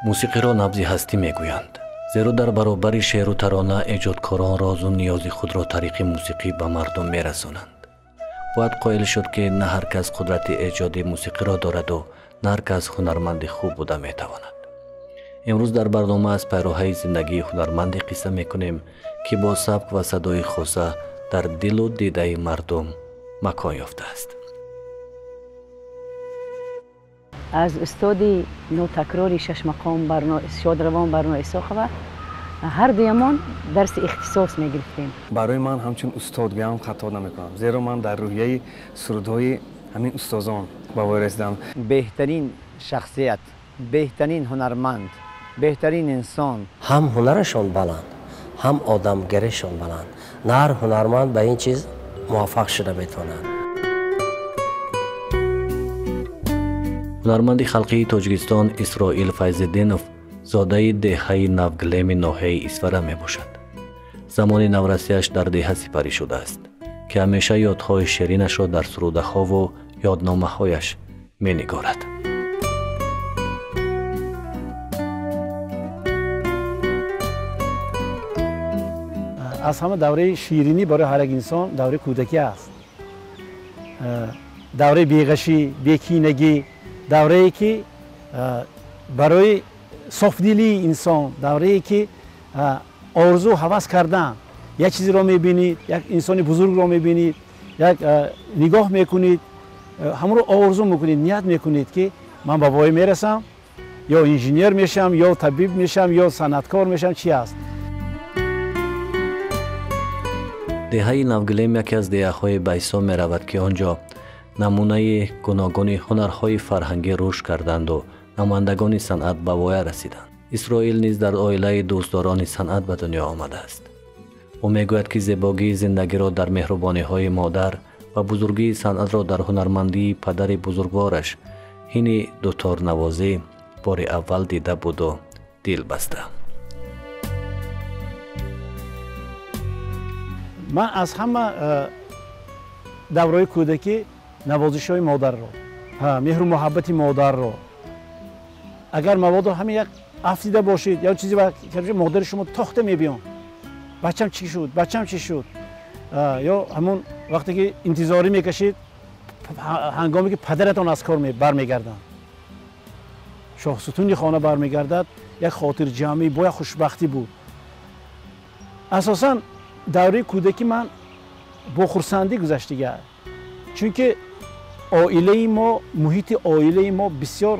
موسیقی را نبض هستی میگویند، زیرا در برابر شعر و ترانه ایجادکاران راز و نیاز خود را طریق موسیقی به مردم میرسانند. باید قائل شد که نه هر کس قدرت ایجاد موسیقی را دارد و نه هر کس هنرمند خوب بوده میتواند. امروز در برنامه از پیروهای زندگی هنرمند قصه میکنیم که با سبک و صدای خاصه در دل و دیده مردم مکان یافته است. از استادی نوتکراری شش مقام شادروان برنامه اساخوه هر دویمان درس اختصاص میگرفتیم. برای من همچون استادگیم خطا نمیکنم، زیرا من در روحیه سرودهای همین استادان به وای رسیدم. بهترین شخصیت، بهترین هنرمند، بهترین انسان. هم هنرشان بلند، هم آدمگریشان بلند. نه هر هنرمند به این چیز موفق شده میتواند. هنرمند خلقی تاجیکستان اسرائیل فیض‌الدینوف زاده دهه نوگلیم ناحیه اسفره می باشد. زمان نورسیش در دهه سپری شده است که همیشه یادهای شیرینش را در سروده ها و یادنامه هایش می نگارد. از همه دوره شیرینی برای هر یک انسان دوره کودکی است. دوره بیغشی، بیکینگی، دوره‌ای که برای صافدلی انسان، دوره‌ای که آرزو هوس کردن، یک چیزی را می‌بینید، یک انسان بزرگ را می‌بینید، یک نگاه می‌کنید، همون رو آرزو می‌کنید، نیت می‌کنید که من به وای میرسم، یا انجینیر میشم، یا طبیب میشم، یا صنعتکار میشم، چی است؟ دهه نوگلیم یکی از دهه‌های بایسا می‌رود که آنجا نمونه گوناگون هنرهای فرهنگی رشد کردند و نمایندگان صنعت به وای رسیدند. اسرائیل نیز در عائله دوستداران صنعت به دنیا آمده است. او میگوید که زیبایی زندگی را در مهربانی‌های مادر و بزرگی صنعت را در هنرمندی پدر بزرگوارش هین دوتار نوازی بار اول دیده بود و دل بسته. من از همه دوره کودکی نوازش های مادر رو، مهر و محبت مادر رو، اگر مواد همین یک افزیده باشید یا چیزی که مادر شما تخته میبیان، بچم چی شد، بچم چی شد، یا همون وقتی که انتظاری میکشید هنگامی که پدرتان از کار برمیگردن، شاه ستون خانه برمیگردد، یک خاطر جمعی با یک خوشبختی بود. اساساً دوره کودکی من با خرسندی گذشته، چون که عائله ما، محیط عائله ما بسیار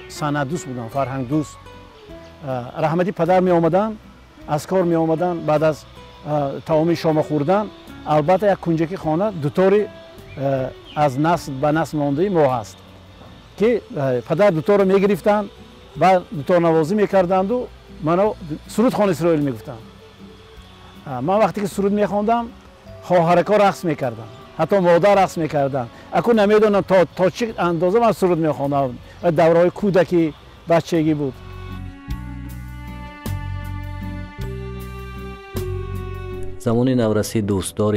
صنعت دوست بودن، فرهنگ دوست. رحمتی پدر می آمدن، از کار می آمدن، بعد از طعام شام خوردن البته یک کنجکی خانه دوتاری از نسل به نسل مانده ما هست که پدر دوتار رو می گرفتن، بعد دوتار نوازی می کردند و منو سرود خان اسرائیل می گفتن. من وقتی که سرود می خواندم خواهرکا رقص می کردن، حتی مادر رقص می کردن. اکنون نمیدونم تا چه اندازه من سرود می خواندم. دورهای کودکی بچگی بود. زمان نورسی دوستدار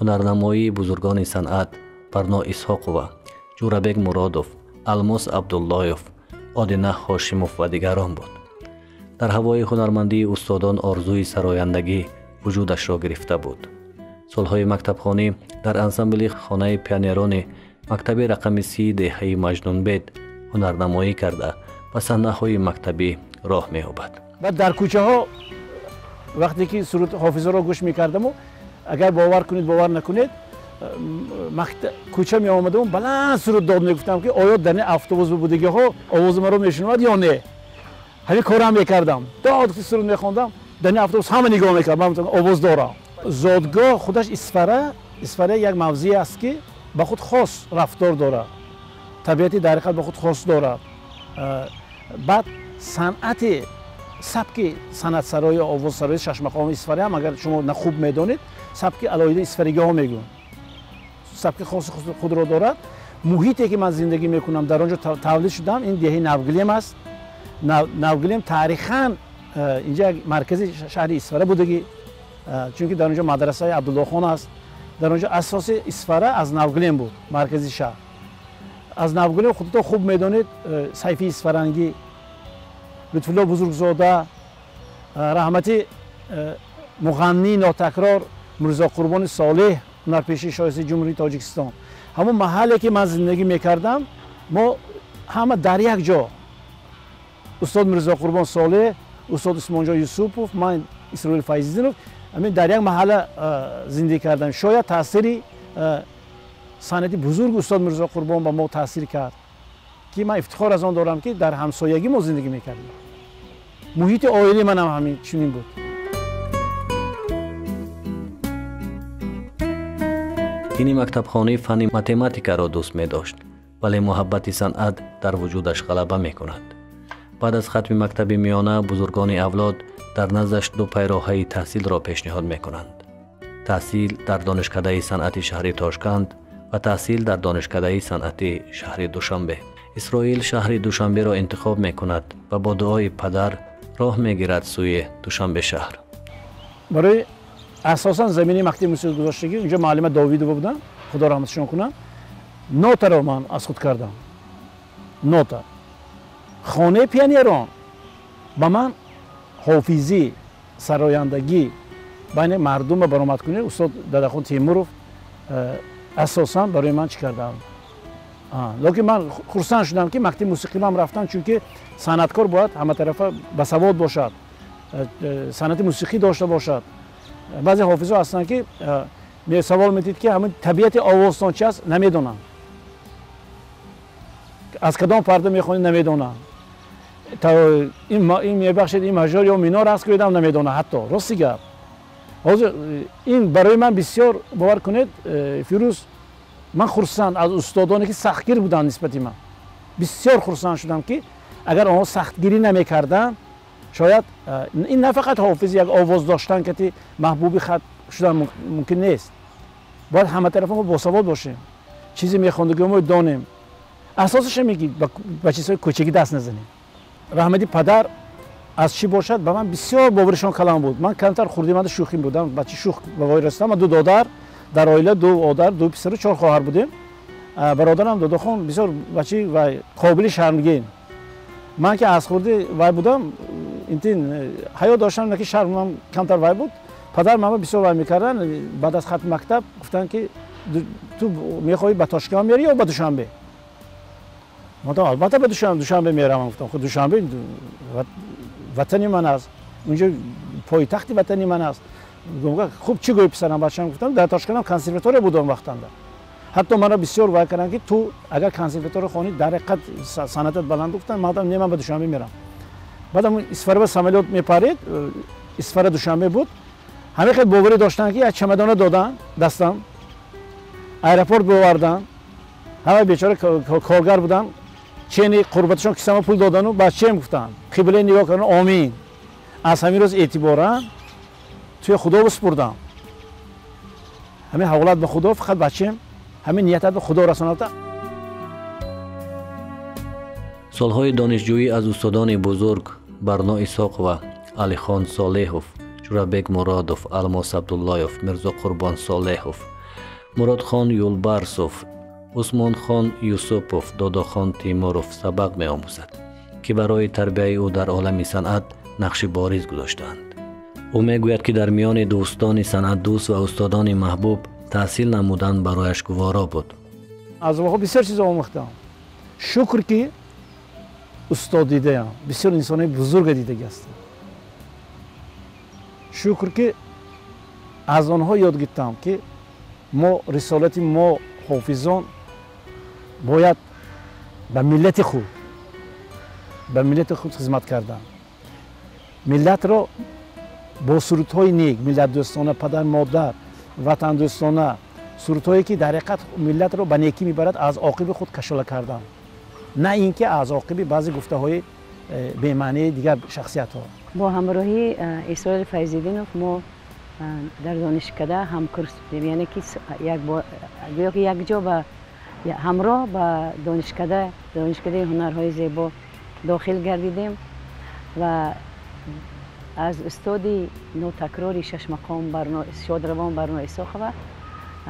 هنرنمایی بزرگان صنعت برنا اسحاقова، جورابک مرادوف، الماس عبداللهیف، آدینه هاشموف و دیگران بود. در هوای هنرمندی استادان آرزوی سرایندگی وجودش را گرفته بود. سالهای مکتبخوانی در انسامبل خانه پیانیران مکتب رقم 30 دهه مجنون بید هنرنمایی کرده و صحنه‌های مکتبی راه می‌یابد. بعد در کوچه ها وقتی که سرود حافظه را گوش می‌کردم و اگر باور کنید باور نکنید کوچه می آمدم بلند سرود داد میگفتم که آیا در اتوبوس بودگی ها آواز من رو میشنواد یا نه. همین کارم میکردم، داد سرود میخوندم، در اتوبوس همه نگاه میکردم، آواز دارم. زادگاه خودش اسفره یک موضوعی است که به خود خاص رفتار داره، طبیعتی در حقیقت به خود خاص داره. بعد صنعت سبک صنعت سرای آواز سرای شش مقام اسفره هم اگر شما نه خوب میدونید سبک علایده اسفرگی ها میگن، سبک خاص خود را دارد. محیطی که من زندگی میکنم در آنجا تولد شدم این دهه نوگلیم است. نوگلیم تاریخاً اینجا مرکز شهر اسفره بودگی، چون که در اونجا مدرسه عبدالله خان است. در اونجا اساس اسفره از نوگلیم بود، مرکزی شهر. از نوگلیم خودتون خوب میدونید، سیفی اسفرنگی لطفالله بزرگزاده، رحمتی مغنی ناتکرار مرزا قربان صالح، هنرپیشه شایسته جمهوری تاجیکستان. همون محلی که من زندگی میکردم ما همه در یک جا، استاد مرزا قربان صالح، استاد عثمان جان یوسفوف، من اسرائیل فیض‌الدینوف، همین در یک محله زندگی کردم. شاید تاثیری صنعتی بزرگ استاد مرزا قربان با ما تاثیر کرد که من افتخار از آن دارم که در همسایگی ما زندگی میکردیم. محیط عائلی من هم همین چنین بود. тини мактабхонаи фанни математикаро дӯст медошт, вале муҳаббати санъат дар вуҷудаш ғалаба мекунад. баъд аз хатми мактаби миёна бузургони авлод дар наздаш ду пайроҳаи таҳсилро пешниҳод мекунанд. таҳсил дар донишкадаи санъати шаҳри Тошканд ва таҳсил дар донишкадаи санъати шаҳри Душанбе. исроил шаҳри Душанберо интихоб мекунад ва бо дуои падар роҳ мегирад сӯи Душанбе шаҳр. برای اساساً زمینی مکتب موسیقی گذاشتگی اونجا معلم داوودووا بودن، خدا رحمتشون کنه. نوتا رو من از خود کردم. نوتا خانه پیانیران با من حافظی سرایندگی بین مردم برآمد کنه استاد دادخان تیمورов اساساً برای من چی کردم. لکن من خرسند شدم که مکتب موسیقی من رفتم، چون که صنعتکار باید همه طرفه بسواد باشد، صنعت موسیقی داشته باشد. بعضی حافظا هستن که سوال میتید که همین طبیعت آوازتان چی است نمیدونن، از کدام پرده میخونید نمیدونن، تا این میبخشید این مجار یا مینار است که بدم نمیدونن حتی. راستی گپ این برای من بسیار باور کنید فیروز، من خرسند از استادانی که سختگیر بودن نسبت من بسیار خرسند شدم که اگر آنها سختگیری نمیکردن شاید این نه فقط حافظ یک آواز داشتن که محبوب خط شدن ممکن نیست. باید همه طرف ما باسواد باشیم، چیزی میخوندگی ما دانیم، اساسش میگید با چیزهای کوچکی دست نزنیم. رحمتی پدر از چی باشد به من بسیار باورشان کلام بود. من کمتر خردمند شوخی بودم، بچه شوخ به وای رسیدم. دو دادر در عائله، دو آدر، دو پسر و 4 خواهر بودیم. برادرم دادا خان بسیار بچه و قابل شرمگین. من که از خورده وای بودم این حیا داشتم، که شرمم کمتر وای بود. پدر مامان بسیار وای میکردن. بعد از ختم مکتب گفتن که تو میخوای به تاشکند میاری یا به دوشنبه؟ من البته به دوشنبه میرم. گفتم خود دوشنبه وطنی من است، اونجا پایتخت وطنی من است. خوب چی گوی پسرم بچه‌ام؟ گفتم در تاشکند کنسرواتوار بودم وقتاً. حتی مرا بسیار وای کردن که تو اگر کنسرواتوار خوانی در حقیقت صنعتت بلند. گفتم مادام نه من به دوشنبه میرم. بعدم اسفر به سمالیات میپرید، اسفر دوشنبه بود. همه خیلی باوری داشتن که از چمدان دادن دستم، ایرپورت بردن. همه بیچاره کارگر بودن، چینی قربتشون کیسه پول دادن و بچه‌ام گفتن قبله نگاه کردن آمین. از همین روز اعتبارا توی خدا بسپردم. همین حوالت به خدا، فقط بچه‌ام همین نیتت به خدا رسوندم. سالهای دانشجویی از استادان بزرگ برنا اسحاق و علی خان صالحوف، جورابک مرادوف، الماس عبداللهوف، مرزا قربان صالحوف، مراد خان یولبرسوف، عثمان خان یوسفوف، دادا خان تیموروف سبق می آموزد که برای تربیت او در عالم صنعت نقش بارز گذاشتند. او میگوید که در میان دوستان صنعت دوست و استادان محبوب تحصیل نمودن برایش گوارا بود. از واقع بسیار چیز آموختم. شکر که استاد دیدم، بسیار انسان بزرگ دیده هستم. شکر که از آنها یاد گرفتم که ما رسالت ما حافظان باید به ملت خود خدمت کردن. ملت را با سرودهای نیک، ملت دوستانه، پدر مادر، وطن دوستانه، سرودهایی که در حقیقت ملت را به نیکی میبرد از عاقب خود کشاله کردن، نه اینکه از عاقب بعضی گفته‌های به معنی دیگر شخصیت ها. با همراهی اسرائیل فیض‌الدینوف ما در دانشکده همکار شدیم، یعنی که یک جا با همراه با دانشکده هنرهای زیبا داخل گردیدیم و از استادی نوتکراری 6 مقام شادروان برنا اسحاقووا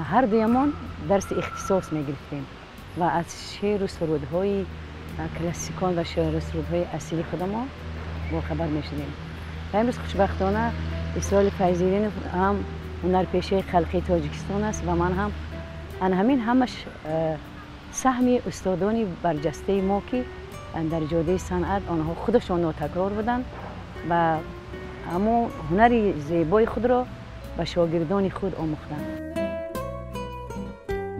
هر دویمان درس اختصاص میگرفتیم و از شعر و سرودهای کلاسیکان و شعر و سرودهای اصیل خودمان با خبر میشدیم. و امروز خوشبختانه اسرائیل فیض‌الدینوف هم هنرپیشه خلقی تاجیکستان است و من هم همین همش سهمی استادانی برجسته ما که در جاده صنعت آنها خودشان تکرار بودند و اما هنر زیبای خود را به شاگردان خود آموختند.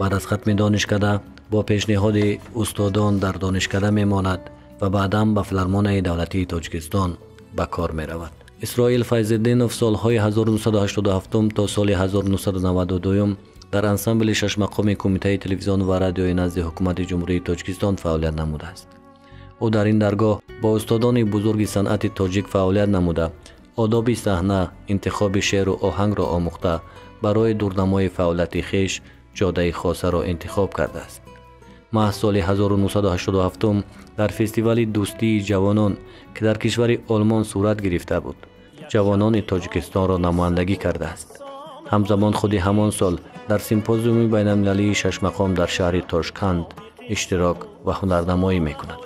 بعد از ختم دانشکده با پیشنهاد استادان در دانشکده میماند و بعداً به فیلارمونیای دولتی تاجیکستان به کار می رود. اسرائیل فیض‌الدینوف سالهای 1987 تا سال 1992 در انسامبل 6 مقامی کمیته تلویزیون و رادیوی نزد حکومت جمهوری تاجیکستان فعالیت نموده است. او در این درگاه با استادان بزرگ صنعت تاجیک فعالیت نموده، آداب صحنه، انتخاب شعر و آهنگ را آموخته، برای دورنمای فعالیت خویش جاده خاصه را انتخاب کرده است. ماه سال 1987 در فستیوال دوستی جوانان که در کشور آلمان صورت گرفته بود، جوانان تاجیکستان را نمایندگی کرده است. همزمان خود همان سال در سیمپوزیوم بین المللی 6 مقام در شهر تاشکند اشتراک و هنرنمایی میکند.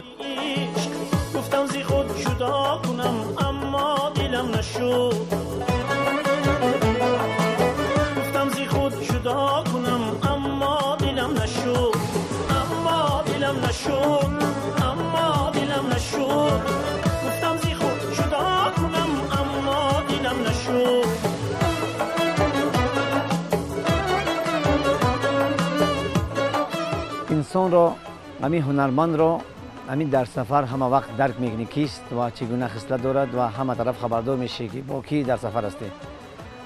گفتم زی خود جدا کنم اما دلم نشد. گفتم زی خود جدا کنم اما دلم نشد. اما دلم نشد. اما دلم نشد. گفتم زی خود جدا کنم اما دلم نشد. انسان را، همین هنرمند را، همین در سفر همه وقت درک میکنی کیست و چگونه خصلت دارد و همه طرف خبردار میشه که با کی در سفر هستی.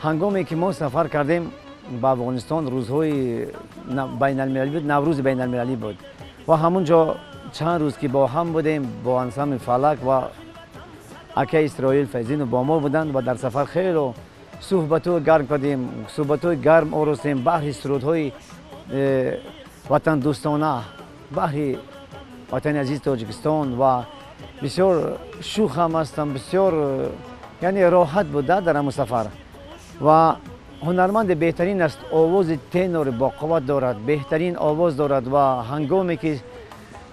هنگامی که ما سفر کردیم به افغانستان، روزهای بین المللی بود، نوروز بین المللی بود و همونجا چند روز که با هم بودیم با انسام فلک و اکه اسرائیل فیض‌الدینوف با ما بودند و در سفر خیلی صحبتو گرم کردیم، صحبتو گرم آرستیم، بحر سرودهای وطن دوستانه، بحر وطن عزیز تاجیکستان و بسیار شوخ هم هستم، بسیار یعنی راحت بوده در همون سفر و هنرمند بهترین است، آواز تنور با قوت دارد، بهترین آواز دارد و هنگامی که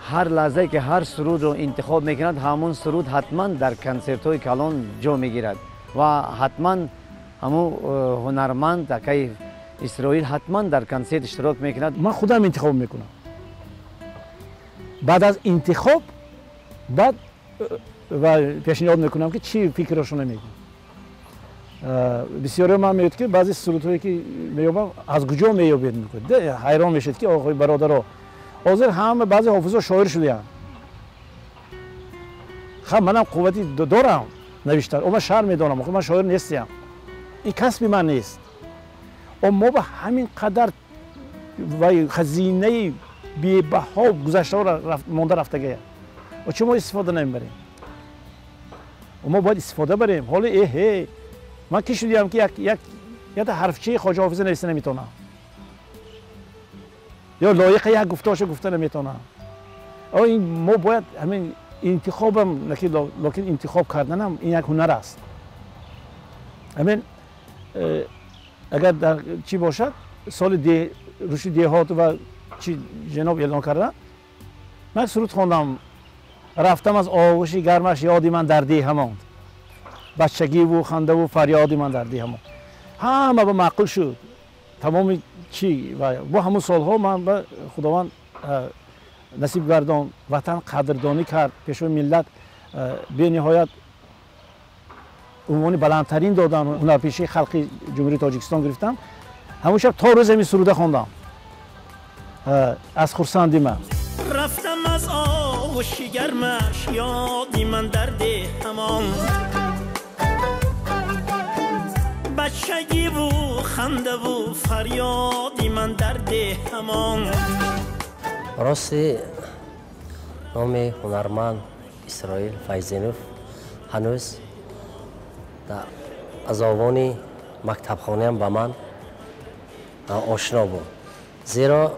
هر لحظه که هر سرود رو انتخاب میکند همون سرود حتما در کنسرت های کلان جا میگیرد و حتما همون هنرمند که اسرائیل حتما در کنسرت اشتراک میکند. من خودم انتخاب میکنم. بعد از انتخاب بعد و پیشنهاد میکنم که چی فکرشون میگن. بسیاری من میگوید که بعضی سرودهایی که مییابم از کجا مییابید میکنید. حیران میشید که آقای برادرها حاضر هم بعضی حافظا شاعر شدن. خب منم قوتی دارم نوشتن، اما شعر میدونم، من شاعر نیستم. این کسب من نیست. اما با همین قدر و خزینه بی‌بها گذشته را مونده رفتگی و چه ما استفاده نمیبریم. ما باید استفاده بریم. حالا من که شدیم که یک حرفچه خواجه حافظ نوشته نمیتونم یا لایق یک گفتاشو گفته نمیتونم. ما باید همین انتخابم لکن انتخاب کردنم این یک هنر است. همین اگر در چی باشد سال روشی دهات و چی جناب اعلان کردن، من سرود خواندم، رفتم از آغوش گرمش یادی من در ده ماند، بچگی و خنده و فریادی من در ده ماند. همه به معقول شد تمام چی و با همون سالها من به خداوند نصیب گردان، وطن قدردانی کرد، پیشوی ملت به نهایت عنوان بلندترین دادن، هنرپیشه خلقی جمهوری تاجیکستان گرفتم. همون شب تا روز این سروده خواندم از خرسندی من. رفتم از آغوش گرمش یادی من در ده همان، بچگی و خنده و فریادی من در ده همان. راستی نام هنرمند اسرائیل فیض‌الدینوف هنوز از آوان مکتبخانه هم به من آشنا بود، زیرا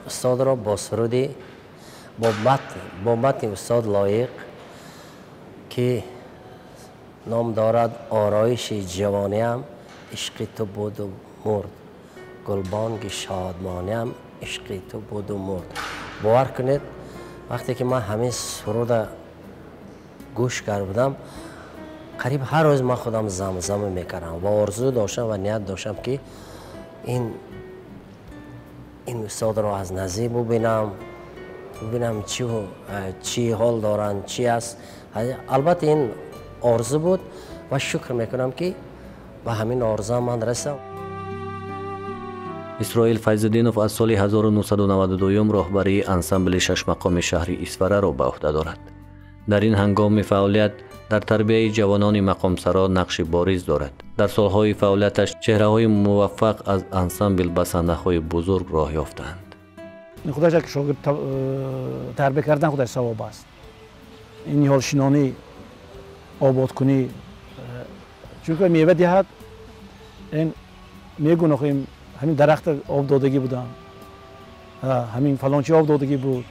استاد را با سرودی با متن استاد لایق که نام دارد آرایش جوانیم عشق تو بود و مرد، گلبانگ شادمانیم عشق تو بود و مرد. باور کنید وقتی که من همین سرود گوش کرده بودم قریب هر روز من خودم زمزمه میکردم و آرزو داشتم و نیت داشتم که این استاد را از نزدیک ببینم چی حال دارن، چی است. البته این آرزو بود و شکر میکنم که به همین آرزو من رسیدم. اسرائیل فیض‌الدینوف از سال 1992 راهبری انسامبل شش مقام شهری اسفره را به عهده دارد. در این هنگام فعالیت در تربیت جوانان مقام سرا نقش بارز دارد. در سالهای فعالیتش چهره‌های موفق از انسامبل به صحنه‌های بزرگ راه یافتند. خودش که شاگرد تربیت کردن خودش ثواب است. این حالشینانی آباد کنی چون که میوه دهد این میگونه که همین درخت آب دادگی بودم، همین فلانچی آب دادگی بود.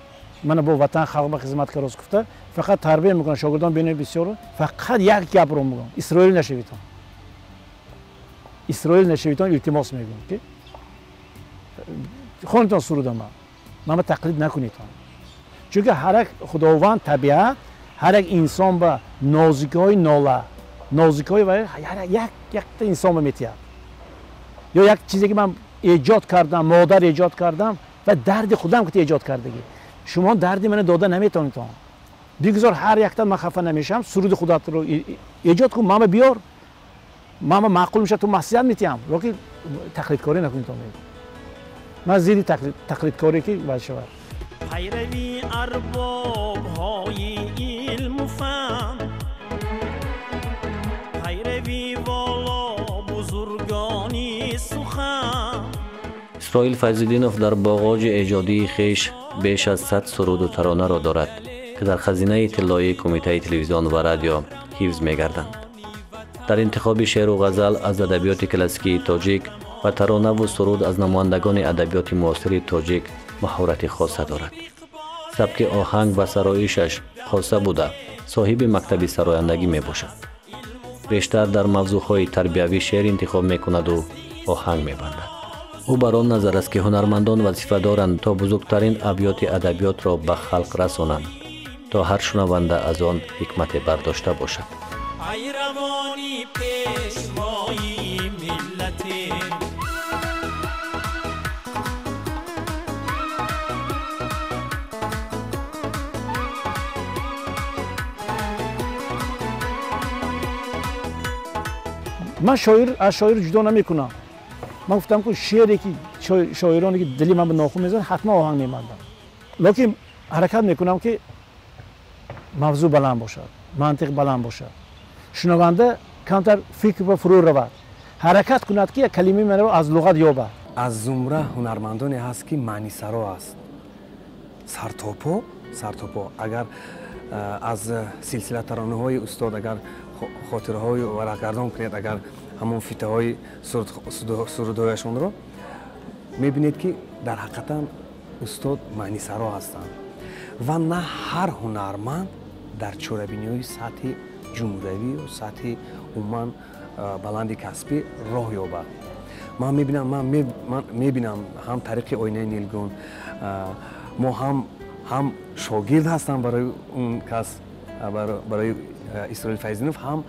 من با وطن خلق به خدمت کردم گفته فقط تربیت میکنم شاگردان بین بسیار فقط یک گپ رو میگم اسرائیل نشویتون، اسرائیل نشویتون التماس میگم که خودتون سرود من تقلید نکنید، چون که هر یک خداوند طبیعت هر یک انسان با نازکی‌های ناله نازکی‌های و یک انسان میتیاد یا یک چیزی که من ایجاد کردم، مادر ایجاد کردم و درد خودم که ایجاد کردگی شما دردی من داده نمیتونید. دیگه هر یک تا من خفه نمیشم سرود خودت رو ایجاد کن، ماما بیار، ماما معقول میشه تو مسجد میتیم روکی تقلید کاری نکنید. من زیدی تقلید کاری که باید شود. پیروی ارباب های علم و فهم، پیروی والا بزرگانی سخن. اسرائیل فیض‌الدینوف در باغاج ایجادی خویش بیش از 100 سرود و ترانه را دارد که در خزینه اطلاعی کمیته تلویزیون و رادیو حفظ می‌گردند. در انتخاب شعر و غزل از ادبیات کلاسیکی تاجیک و ترانه و سرود از نمایندگان ادبیات معاصر تاجیک مهارت خاصه دارد. سبک آهنگ و سرایشش خاصه بوده صاحب مکتب سرایندگی میباشد. بیشتر در موضوعهای تربیوی شعر انتخاب میکند و آهنگ میبندد. او بر آن نظر است که هنرمندان وظیفه دارند تا بزرگترین ابیات ادبیات را به خلق رسانند تا هر شنونده از آن حکمت برداشته باشد. پیروانی پیشوای ملتی، من از شاعر جدا نمیکنم. من گفتم که شعری که شاعرانی که دلی من به ناخن میزنن حتما آهنگ میماندم، لیکن حرکت میکنم که موضوع بلند باشد، منطق بلند باشد، شنونده کمتر فکر و فرو رود، حرکت کند که یک کلمه من رو از لغت یابد. از زمره هنرمندانی هست که معنی سرا است. سرتاپا اگر از سلسله ترانه های استاد اگر خاطره های ورقگردان کنید، اگر همون فیته های سرودهایشون رو میبینید که در حقیقتا استاد معنی سرا هستند و نه هر هنرمند در چوربینی های سطح جمهوری و سطح عموما بلند کسبی راه یابد. من میبینم هم طریق آینه نیلگون ما هم شاگرد هستم برای اون کس، برای اسرائیل فیض‌الدینوف هم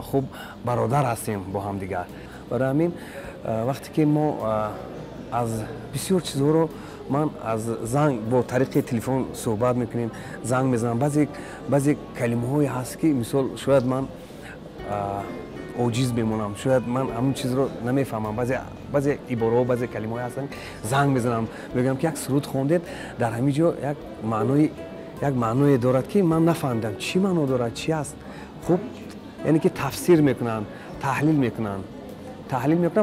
خوب برادر هستیم با هم دیگر. برای همین وقتی که ما از بسیار چیزها رو من از زنگ با طریق تلفن صحبت میکنیم، زنگ میزنم، بعضی کلمه هایی هست که مثال شاید من عاجز بمونم، شاید من همون چیز رو نمیفهمم، بعضی عباره و بعضی کلمه هایی هستن زنگ میزنم میگم که یک سرود خوندید در همین جا یک معنی دارد که من نفهمیدم چی معنی دارد، چی است. خب یعنی که تفسیر میکنن، تحلیل میکنن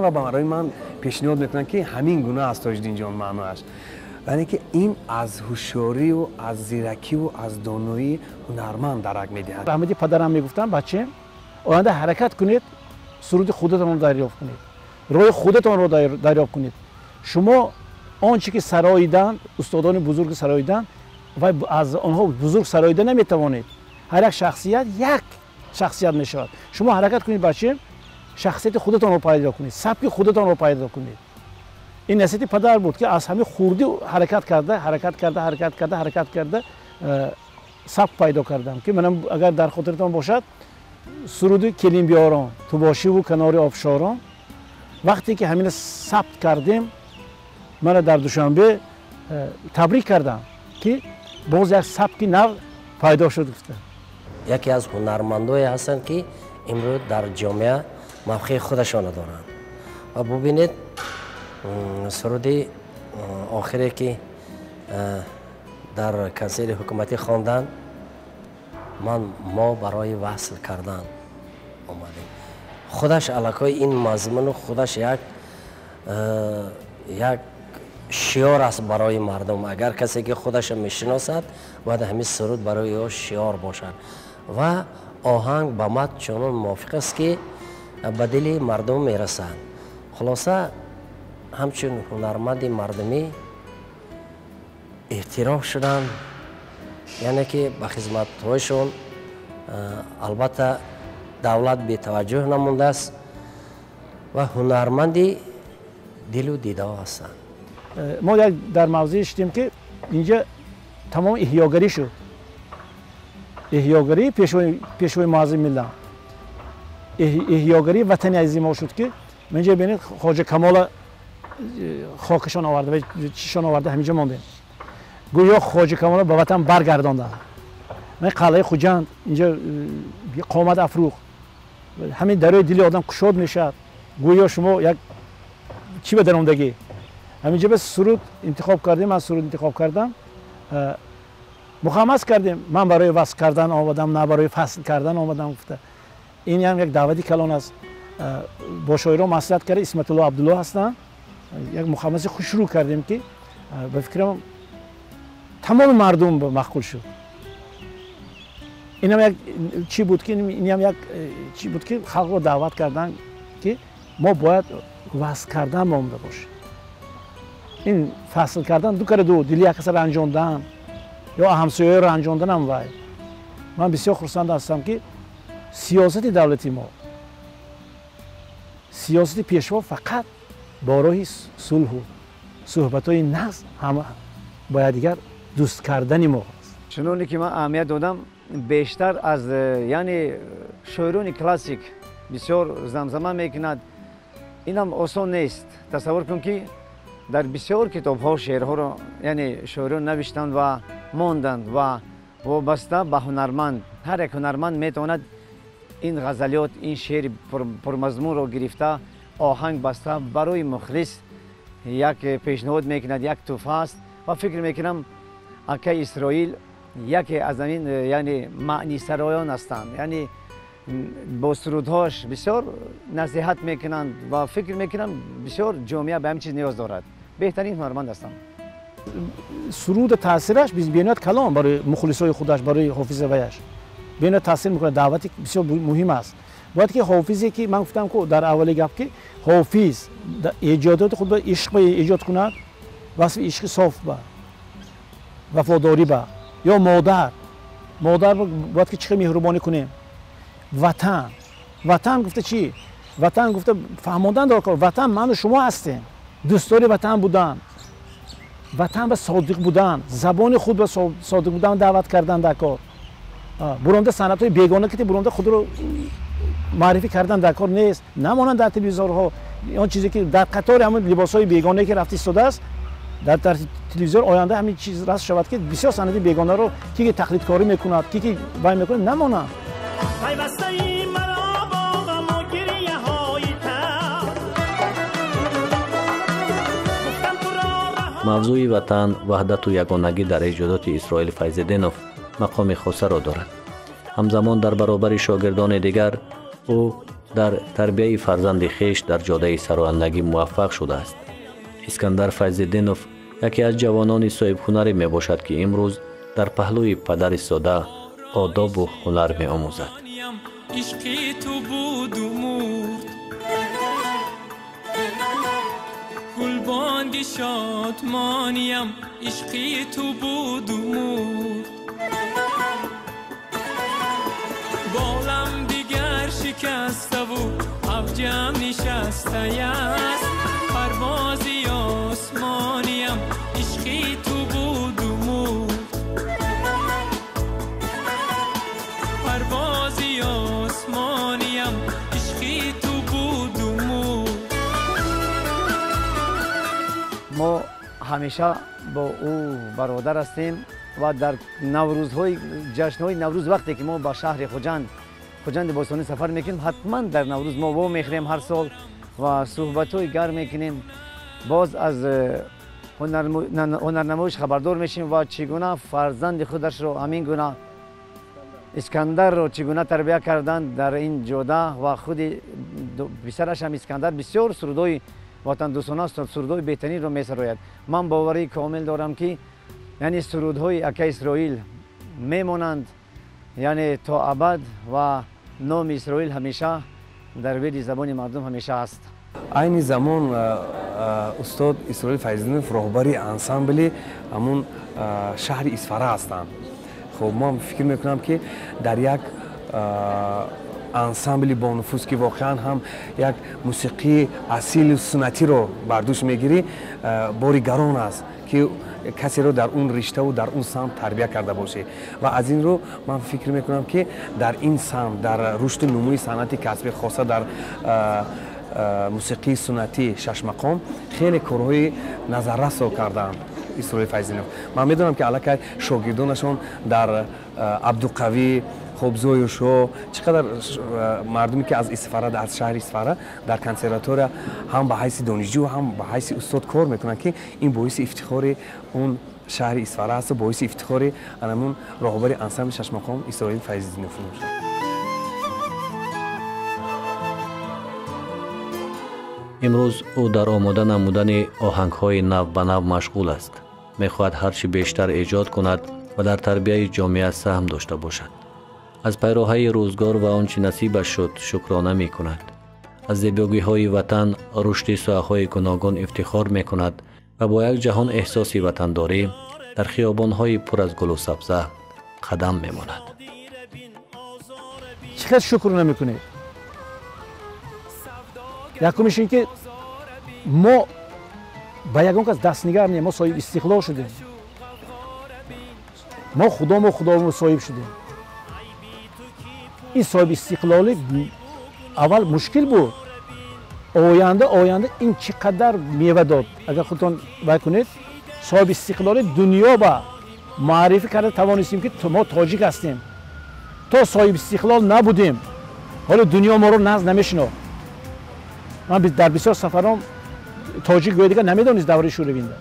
و برای من پیشنهاد میکنن که همین گونه است تاج‌الدین جان معنیش. یعنی که این از هوشیاری و از زیرکی و از دانایی هنرمند درک میدهد. احمدی پدرم میگفتن بچه آینده حرکت کنید، سرود خودتان رو دریافت کنید، راه خودتان رو دریافت کنید. شما آنچه که سراییدن، استادان بزرگ سراییدن و از آنها بزرگ سراییده نمیتوانید. هر یک شخصیت میشود. شما حرکت کنید بچه، شخصیت خودتان رو پیدا کنید، سبک خودتان رو پیدا کنید. این نصیحت پدر بود که از همه خوردی حرکت کرده سبک پیدا کردم که منم اگر در خاطرتان باشد سرود کلیم بیاران تو باشی و کنار آبشاران وقتی که همین ثبت کردیم من در دوشنبه تبریک کردم که باز یک سبک نو پیدا شد. یکی از هنرمندایی هستند که امروز در جامعه موقع خودشان دارند و ببینید سرودی آخری که در کنسیل حکومتی خواندند ما برای وصل کردن آمدیم. خودش علاقه این مضمون خودش یک شعار است برای مردم. اگر کسی که خودش میشناسد باید همین سرود برای او شعار باشد و آهنگ به متن چنان موافق است که به دل مردم میرسد. خلاصه همچون هنرمند مردمی احتراف شدن، یعنی که به خدمت هایشون البته دولت بی توجه نمونده است و هنرمندی دل و دیده هستند. ما در موضوعی شدیم که اینجا تمام احیاگری شد، احیاگری پیشوای معظم ملت، احیاگری وطن عزیز ما شد که اینجا ببینید خواجه کمال خاکشان آورده و چیشان آورده همینجا مانده. گویا خواجه کمال به وطن برگردانده. من قلعه خوجند اینجا قامت افروخت، همین دریای دل آدم کشاد میشد. گویا شما یک چی به درآمدگی همینجا به سرود انتخاب کردیم. من سرود انتخاب کردم، مخمس کردیم. من برای وصل کردن آمدم نه برای فصل کردن آمدم. گفته این هم یک دعوتی کلان است. با شاعران مصلحت کرده اسمت الله عبدالله هستن. یک مخمس خوش رو کردیم که به فکرم تمام مردم به مخول شد. این هم یک چی بود که این هم یک چی بود که خلق رو دعوت کردن که ما باید وصل کردن مونده باشیم. این فصل کردن دو کار دو، دلی یک کس رنجاندن یا همسایه رنجاندن هم وای. من بسیار خرسند هستم که سیاست دولتی ما، سیاست پیشوا فقط با راه صلح و صحبت‌های نظم همه باید دیگر دوست کردن ما است. چنونی که من اهمیت دادم بیشتر از یعنی شاعران کلاسیک بسیار زمزمه میکند. اینم آسان نیست. تصور کن که در بسیار کتاب‌ها شعرها را یعنی شاعران نوشتند و ماندند و وابسته به هنرمند. هر یک هنرمند میتواند این غزلیات، این شعر پرمضمون را گرفته آهنگ بسته برای مخلص یک پیشنهاد میکند، یک تحفه است و فکر میکنم اکه اسرائیل یکی از این یعنی معنی سرایان هستند. یعنی با سرودهاش بسیار نصیحت میکنند و فکر میکنم بسیار جامعه به همین چیز نیاز دارد. بهترین هنرمند هستند. سرود تاثیرش بیانات کلام برای مخلصای خودش، برای حافظ ویش بیانات تاثیر میکنه. دعوتی بسیار مهم است. باید که حافظی که من گفتم که در اول گفت که حافظ ایجادات خود به عشق ایجاد کند، وصف عشق صاف با وفاداری با یا مادر باید که چقدر مهربانی کنیم. وطن گفته چی؟ وطن گفته فهماندن دار کار. وطن من و شما هستیم. دوستدار وطن بودن، وطن به صادق بودن، زبان خود به صادق بودن دعوت کردن در کار. برونده صنعت‌های بیگانه که برونده خود رو معرفی کردن در کار نیست. نمانند در تلویزیون‌ها اون چیزی که در قطار همون لباس‌های بیگانه که رفت ایستاده است، در تلویزیون آینده همین چیز راست شود که بسیار صنعت بیگانه رو کی تقلید کاری میکند، کی وای میکنه نماند. موضوع وطن، وحدت و یگانگی در ایجادات اسرائیل فیض‌الدینوف مقام خاص را دارد. همزمان در برابر شاگردان دیگر او در تربیت فرزند خویش در جاده سرآیندگی موفق شده است. اسکندر فیض‌الدینوف یکی از جوانان صاحب هنری می باشد که امروز در پهلوی پدر ساده آداب و هنر می آموزد. عشقی تو بود و مرد، گلبانگ شادمانیم عشقی تو بود و مرد. بالم دیگر شکسته و افجم نشسته است، پروازی آسمانیم عشقی تو بود و مرد. پروازی آسمانیم همیشه با او برادر هستیم و در نوروزهای جشنهای نوروز وقتی که ما با شهر خوجند باستانی سفر میکنیم حتما در نوروز ما وام میخوریم هر سال و صحبت‌های گرم میکنیم. باز از هنرنمایش خبردار میشیم و چگونه فرزند خودش رو همین گونه اسکندر رو چگونه تربیت کردن در این جوده و خود پسرش هم اسکندر بسیار سرودای وطن دوستانه است، سرودای بهترین رو میسراید. من باوری کامل دارم که یعنی سرودهای اکه اسرائیل میمانند، یعنی تا ابد و نام اسرائیل همیشه در ویدی زبان مردم همیشه است. این زمان استاد اسرائیل فیض‌دینوف راهبری انسامبلی همون شهر اصفهان هستند. خب ما فکر میکنم که در یک انسامبلی با نفوذ که واقعا هم یک موسیقی اصیل و سنتی رو برداشت میگیری، باری گران است که کسی رو در اون رشته و در اون سمت تربیت کرده باشه و از این رو من فکر میکنم که در این سمت در رشد نموی صنعت کسبی خاصه در موسیقی سنتی شش مقام خیلی کارهای نظررس کردن اسرائیل فیض‌دینوف. من میدونم که الکی شاگردانشون در عبدالقوی خوبزویشو چقدر مردمی که از اصفهان از شهر اصفهان در کنسرواتوار هم به حیث دانشجو هم به حیث استاد کار میکنن که این باعث افتخار اون شهر اصفهان است و باعث افتخار همون راهبر انسامبل شش مقام اسرائیل فیض‌دینوف میشه. امروز او در آماده نمودن آهنگ‌های نو به نو مشغول است. می‌خواهد هرچی بیشتر ایجاد کند و در تربیت جامعه سهم داشته باشد. از پیروهای روزگار و آنچه نصیبش شد شکرانه می‌کند. از زیبایی‌های وطن، رشد ساحه‌های گوناگون افتخار می‌کند و با یک جهان احساسی وطنداری در خیابان‌های پر از گل و سبزه قدم می‌ماند. چقدر شکر نمی‌کنید؟ یکمیش این که ما با یگان کس دست نگر نیم، ما صاحب استقلال شدیم، ما خدا صاحب شدیم. این صاحب استقلالی اول مشکل بود، آینده این چقدر میوه داد. اگر خودتان بکنید صاحب استقلالی دنیا با معرفی کرده توانستیم که ما تاجیک هستیم. تا صاحب استقلال نبودیم حالا دنیا ما رو نزد نمیشنو. من در بسیار سفرام تاجیک گوید دیگه نمیدونید دوره شوروینده.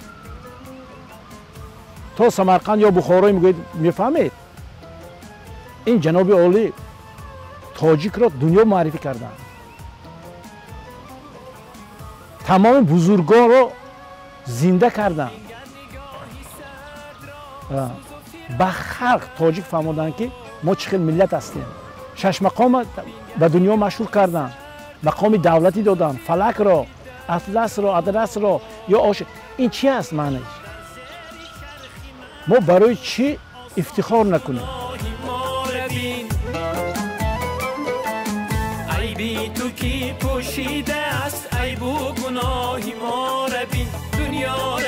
تا سمرقند یا بخارا میگوید میفهمید. این جناب عالی تاجیک را دنیا معرفی کردن. تمام بزرگان را زنده کردن. به خلق تاجیک فهموندن که ما چه ملت هستیم. شش مقام به دنیا مشهور کردن. مقام دولتی دادن، فلک را، اطلس را، ادرس را یا این چی است معنیش؟ ما برای چی افتخار نکنیم؟ عیبی تو کی پوشیده است، عیب و گناهی ما را بین. دنیا